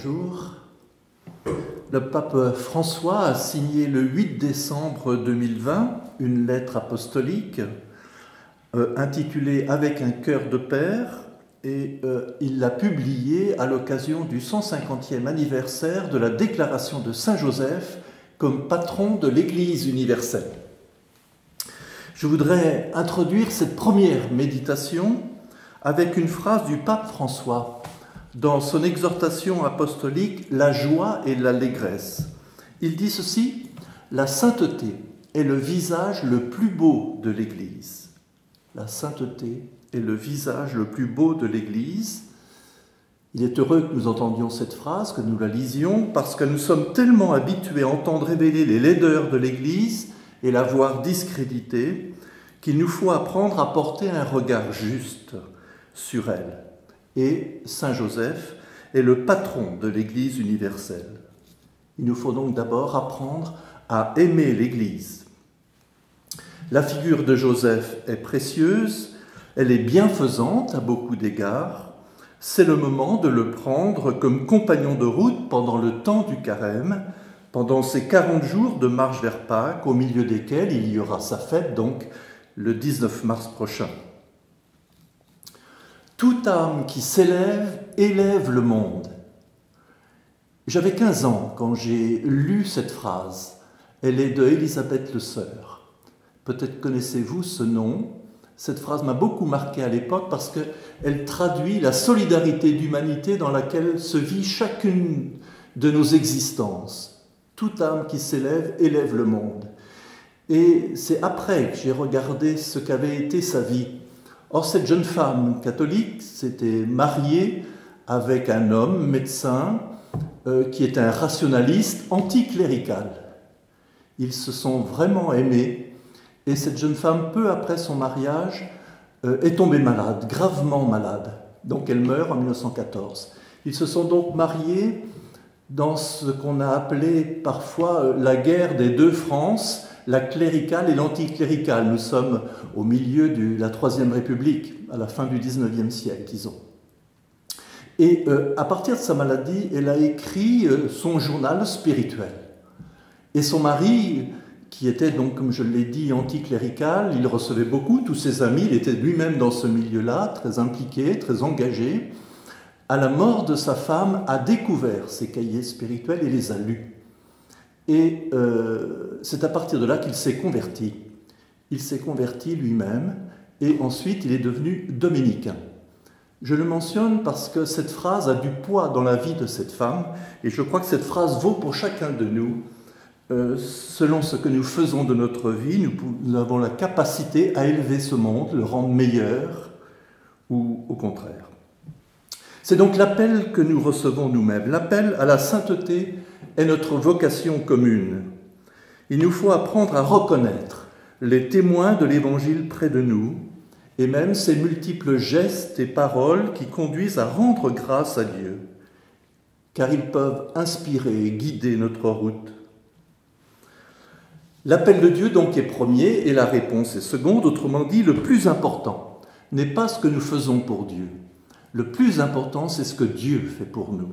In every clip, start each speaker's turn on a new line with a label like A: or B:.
A: Bonjour. Le pape François a signé le 8 décembre 2020 une lettre apostolique intitulée « Avec un cœur de père » et il l'a publiée à l'occasion du 150e anniversaire de la déclaration de Saint Joseph comme patron de l'Église universelle. Je voudrais introduire cette première méditation avec une phrase du pape François dans son exhortation apostolique « La joie et l'allégresse ». Il dit ceci : « La sainteté est le visage le plus beau de l'Église. » La sainteté est le visage le plus beau de l'Église. Il est heureux que nous entendions cette phrase, que nous la lisions, parce que nous sommes tellement habitués à entendre révéler les laideurs de l'Église et la voir discréditée, qu'il nous faut apprendre à porter un regard juste sur elle. Et Saint Joseph est le patron de l'Église universelle. Il nous faut donc d'abord apprendre à aimer l'Église. La figure de Joseph est précieuse, elle est bienfaisante à beaucoup d'égards. C'est le moment de le prendre comme compagnon de route pendant le temps du carême, pendant ces 40 jours de marche vers Pâques, au milieu desquels il y aura sa fête, donc le 19 mars prochain. Toute âme qui s'élève, élève le monde. J'avais 15 ans quand j'ai lu cette phrase. Elle est de Élisabeth Le Sœur. Peut-être connaissez-vous ce nom. Cette phrase m'a beaucoup marqué à l'époque parce qu'elle traduit la solidarité d'humanité dans laquelle se vit chacune de nos existences. Toute âme qui s'élève, élève le monde. Et c'est après que j'ai regardé ce qu'avait été sa vie. Or, cette jeune femme catholique s'était mariée avec un homme, médecin, qui est un rationaliste anticlérical. Ils se sont vraiment aimés et cette jeune femme, peu après son mariage, est tombée malade, gravement malade. Donc elle meurt en 1914. Ils se sont donc mariés dans ce qu'on a appelé parfois la guerre des deux Frances, la cléricale et l'anticléricale. Nous sommes au milieu de la Troisième République, à la fin du XIXe siècle, disons. Et à partir de sa maladie, elle a écrit son journal spirituel. Et son mari, qui était donc, comme je l'ai dit, anticlérical, il recevait beaucoup, tous ses amis, il était lui-même dans ce milieu-là, très impliqué, très engagé. À la mort de sa femme, a découvert ses cahiers spirituels et les a lus. Et c'est à partir de là qu'il s'est converti. Il s'est converti lui-même et ensuite il est devenu dominicain. Je le mentionne parce que cette phrase a du poids dans la vie de cette femme et je crois que cette phrase vaut pour chacun de nous. Selon ce que nous faisons de notre vie, nous avons la capacité à élever ce monde, le rendre meilleur ou au contraire. C'est donc l'appel que nous recevons nous-mêmes. L'appel à la sainteté est notre vocation commune. Il nous faut apprendre à reconnaître les témoins de l'Évangile près de nous et même ces multiples gestes et paroles qui conduisent à rendre grâce à Dieu, car ils peuvent inspirer et guider notre route. L'appel de Dieu donc est premier et la réponse est seconde. Autrement dit, le plus important n'est pas ce que nous faisons pour Dieu. Le plus important, c'est ce que Dieu fait pour nous.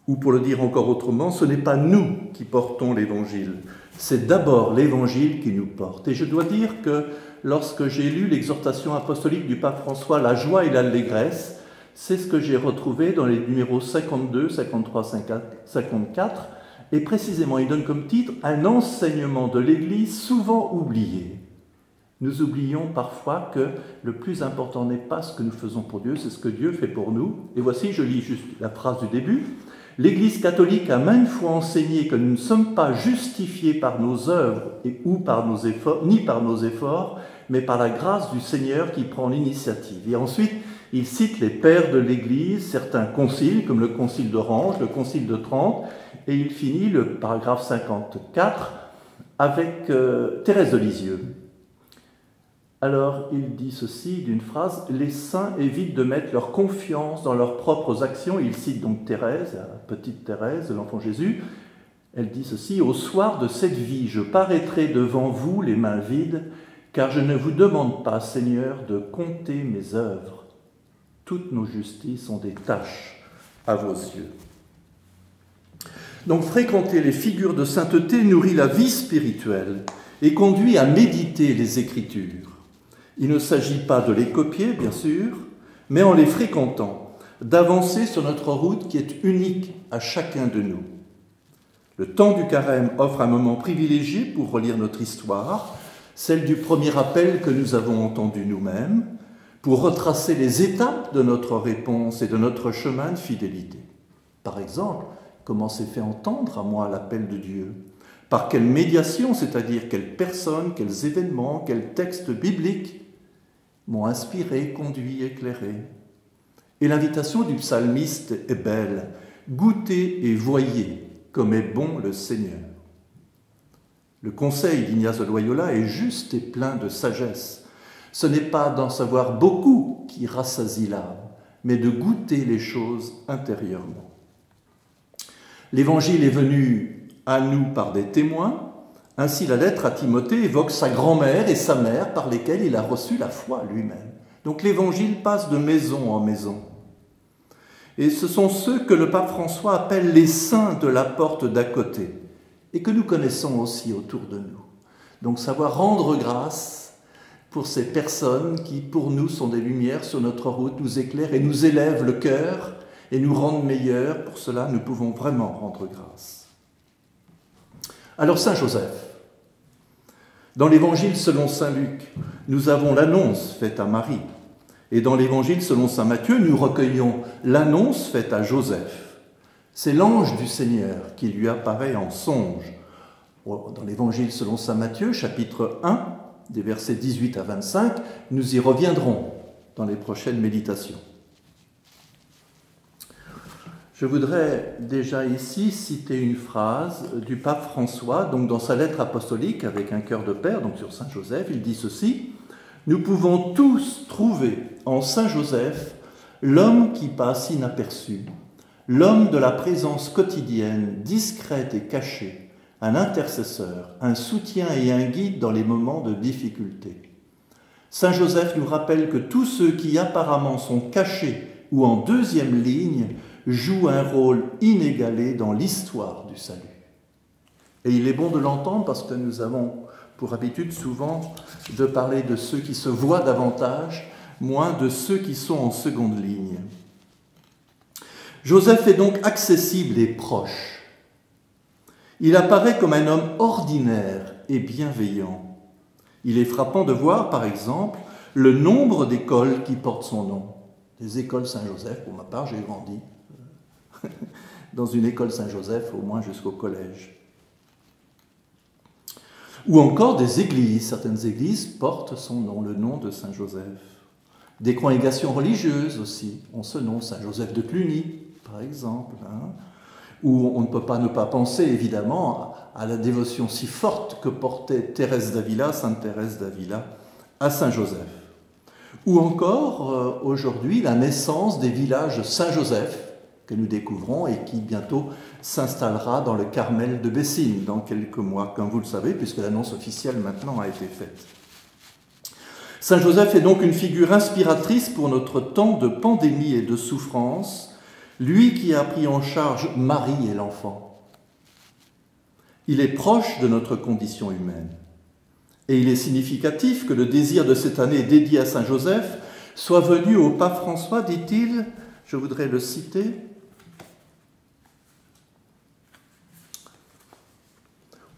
A: Ou pour le dire encore autrement, ce n'est pas nous qui portons l'Évangile, c'est d'abord l'Évangile qui nous porte. Et je dois dire que lorsque j'ai lu l'exhortation apostolique du pape François, La joie et l'allégresse, c'est ce que j'ai retrouvé dans les numéros 52, 53, 54, et précisément il donne comme titre « Un enseignement de l'Église souvent oublié ». Nous oublions parfois que le plus important n'est pas ce que nous faisons pour Dieu, c'est ce que Dieu fait pour nous. Et voici, je lis juste la phrase du début. « L'Église catholique a maintes fois enseigné que nous ne sommes pas justifiés par nos œuvres ou par nos efforts, ni par nos efforts, mais par la grâce du Seigneur qui prend l'initiative. » Et ensuite, il cite les pères de l'Église, certains conciles, comme le concile d'Orange, le concile de Trente, et il finit le paragraphe 54 avec Thérèse de Lisieux. Alors, il dit ceci d'une phrase, « Les saints évitent de mettre leur confiance dans leurs propres actions. » Il cite donc Thérèse, la petite Thérèse de l'enfant Jésus. Elle dit ceci, « Au soir de cette vie, je paraîtrai devant vous les mains vides, car je ne vous demande pas, Seigneur, de compter mes œuvres. Toutes nos justices sont des tâches à vos yeux. Donc fréquenter les figures de sainteté nourrit la vie spirituelle et conduit à méditer les Écritures. Il ne s'agit pas de les copier, bien sûr, mais en les fréquentant, d'avancer sur notre route qui est unique à chacun de nous. Le temps du carême offre un moment privilégié pour relire notre histoire, celle du premier appel que nous avons entendu nous-mêmes, pour retracer les étapes de notre réponse et de notre chemin de fidélité. Par exemple, comment s'est fait entendre à moi l'appel de Dieu? Par quelle médiation, c'est-à-dire quelles personnes, quels événements, quels textes bibliques m'ont inspiré, conduit, éclairé? Et l'invitation du psalmiste est belle. Goûtez et voyez comme est bon le Seigneur. Le conseil d'Ignace de Loyola est juste et plein de sagesse. Ce n'est pas d'en savoir beaucoup qui rassasie l'âme, mais de goûter les choses intérieurement. L'Évangile est venu à nous par des témoins. Ainsi, la lettre à Timothée évoque sa grand-mère et sa mère par lesquelles il a reçu la foi lui-même. Donc l'Évangile passe de maison en maison. Et ce sont ceux que le pape François appelle les saints de la porte d'à côté et que nous connaissons aussi autour de nous. Donc savoir rendre grâce pour ces personnes qui, pour nous, sont des lumières sur notre route, nous éclairent et nous élèvent le cœur et nous rendent meilleurs. Pour cela, nous pouvons vraiment rendre grâce. Alors, Saint Joseph. Dans l'Évangile selon saint Luc, nous avons l'annonce faite à Marie. Et dans l'Évangile selon saint Matthieu, nous recueillons l'annonce faite à Joseph. C'est l'ange du Seigneur qui lui apparaît en songe. Dans l'Évangile selon saint Matthieu, chapitre 1, des versets 18 à 25, nous y reviendrons dans les prochaines méditations. Je voudrais déjà ici citer une phrase du pape François, donc dans sa lettre apostolique avec un cœur de père, donc sur Saint Joseph, il dit ceci: « Nous pouvons tous trouver en Saint Joseph l'homme qui passe inaperçu, l'homme de la présence quotidienne, discrète et cachée, un intercesseur, un soutien et un guide dans les moments de difficulté. Saint Joseph nous rappelle que tous ceux qui apparemment sont cachés ou en deuxième ligne jouent un rôle inégalé dans l'histoire du salut. » Et il est bon de l'entendre parce que nous avons pour habitude souvent de parler de ceux qui se voient davantage, moins de ceux qui sont en seconde ligne. Joseph est donc accessible et proche. Il apparaît comme un homme ordinaire et bienveillant. Il est frappant de voir, par exemple, le nombre d'écoles qui portent son nom. Les écoles Saint-Joseph, pour ma part, j'ai grandi dans une école Saint-Joseph, au moins jusqu'au collège. Ou encore des églises. Certaines églises portent son nom, le nom de Saint-Joseph. Des congrégations religieuses aussi ont ce nom, Saint-Joseph de Cluny, par exemple, où on ne peut pas ne pas penser, évidemment, à la dévotion si forte que portait Thérèse d'Avila, Sainte Thérèse d'Avila, à Saint-Joseph. Ou encore, aujourd'hui, la naissance des villages Saint-Joseph, que nous découvrons et qui bientôt s'installera dans le Carmel de Bessines dans quelques mois, comme vous le savez, puisque l'annonce officielle maintenant a été faite. Saint Joseph est donc une figure inspiratrice pour notre temps de pandémie et de souffrance, lui qui a pris en charge Marie et l'enfant. Il est proche de notre condition humaine. Et il est significatif que le désir de cette année dédiée à Saint Joseph soit venu au pape François, dit-il, je voudrais le citer,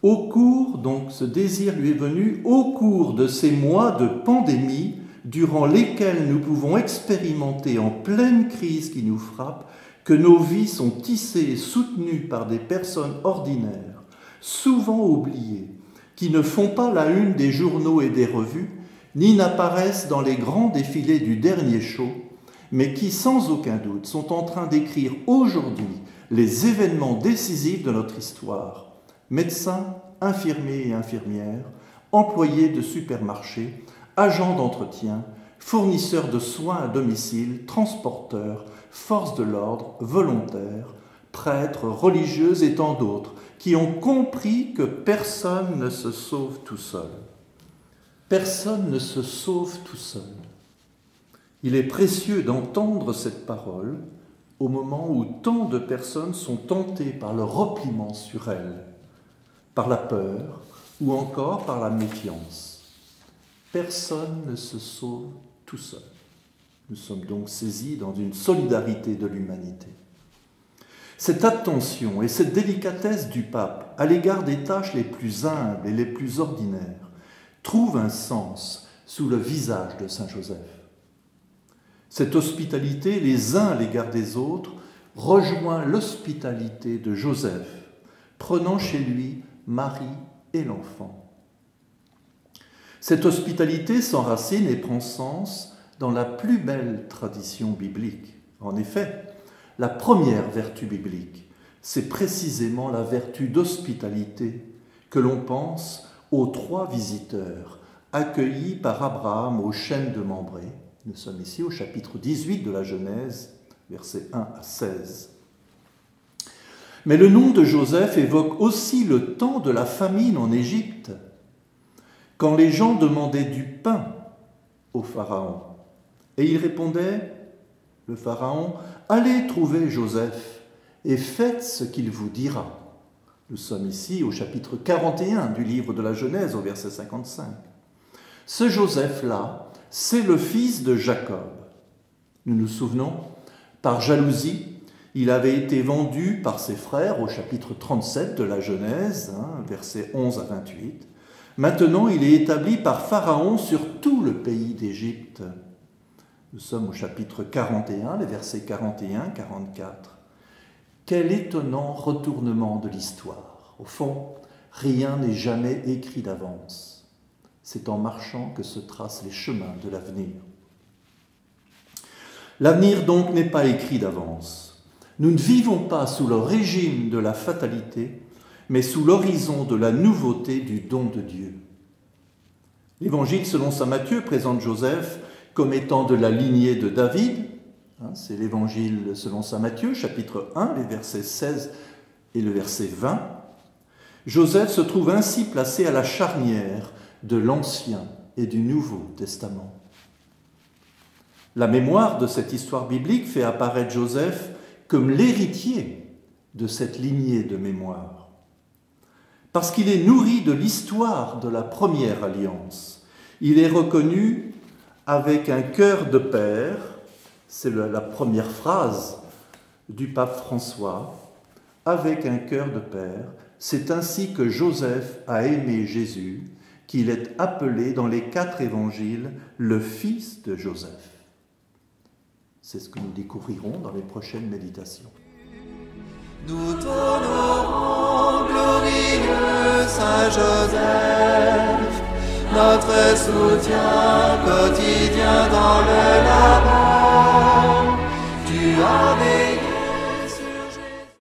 A: au cours, donc ce désir lui est venu, au cours de ces mois de pandémie, durant lesquels nous pouvons expérimenter en pleine crise qui nous frappe, que nos vies sont tissées et soutenues par des personnes ordinaires, souvent oubliées, qui ne font pas la une des journaux et des revues, ni n'apparaissent dans les grands défilés du dernier show, mais qui, sans aucun doute, sont en train d'écrire aujourd'hui les événements décisifs de notre histoire. Médecins, infirmiers et infirmières, employés de supermarchés, agents d'entretien, fournisseurs de soins à domicile, transporteurs, forces de l'ordre, volontaires, prêtres, religieuses et tant d'autres, qui ont compris que personne ne se sauve tout seul. Personne ne se sauve tout seul. Il est précieux d'entendre cette parole au moment où tant de personnes sont tentées par le repliement sur elle, par la peur ou encore par la méfiance. Personne ne se sauve tout seul. Nous sommes donc saisis dans une solidarité de l'humanité. Cette attention et cette délicatesse du pape à l'égard des tâches les plus humbles et les plus ordinaires trouvent un sens sous le visage de Saint Joseph. Cette hospitalité les uns à l'égard des autres rejoint l'hospitalité de Joseph, prenant chez lui Marie et l'enfant. Cette hospitalité s'enracine et prend sens dans la plus belle tradition biblique. En effet, la première vertu biblique, c'est précisément la vertu d'hospitalité que l'on pense aux 3 visiteurs accueillis par Abraham au chêne de Mambré. Nous sommes ici au chapitre 18 de la Genèse, versets 1 à 16. Mais le nom de Joseph évoque aussi le temps de la famine en Égypte, quand les gens demandaient du pain au Pharaon. Et il répondait, le Pharaon, « Allez trouver Joseph et faites ce qu'il vous dira. » Nous sommes ici au chapitre 41 du livre de la Genèse, au verset 55. Ce Joseph-là, c'est le fils de Jacob. Nous nous souvenons, par jalousie, il avait été vendu par ses frères au chapitre 37 de la Genèse, versets 11 à 28. Maintenant, il est établi par Pharaon sur tout le pays d'Égypte. Nous sommes au chapitre 41, les versets 41-44. Quel étonnant retournement de l'histoire. Au fond, rien n'est jamais écrit d'avance. C'est en marchant que se tracent les chemins de l'avenir. L'avenir donc n'est pas écrit d'avance. Nous ne vivons pas sous le régime de la fatalité, mais sous l'horizon de la nouveauté du don de Dieu. L'Évangile selon saint Matthieu présente Joseph comme étant de la lignée de David. C'est l'Évangile selon saint Matthieu, chapitre 1, les versets 16 et le verset 20. Joseph se trouve ainsi placé à la charnière de l'Ancien et du Nouveau Testament. La mémoire de cette histoire biblique fait apparaître Joseph comme l'héritier de cette lignée de mémoire. Parce qu'il est nourri de l'histoire de la première alliance, il est reconnu avec un cœur de père, c'est la première phrase du pape François, avec un cœur de père, c'est ainsi que Joseph a aimé Jésus, qu'il est appelé dans les 4 évangiles le fils de Joseph. C'est ce que nous découvrirons dans les prochaines méditations.
B: Nous t'honorons, glorieux Saint Joseph, notre soutien quotidien dans le labeur. Tu as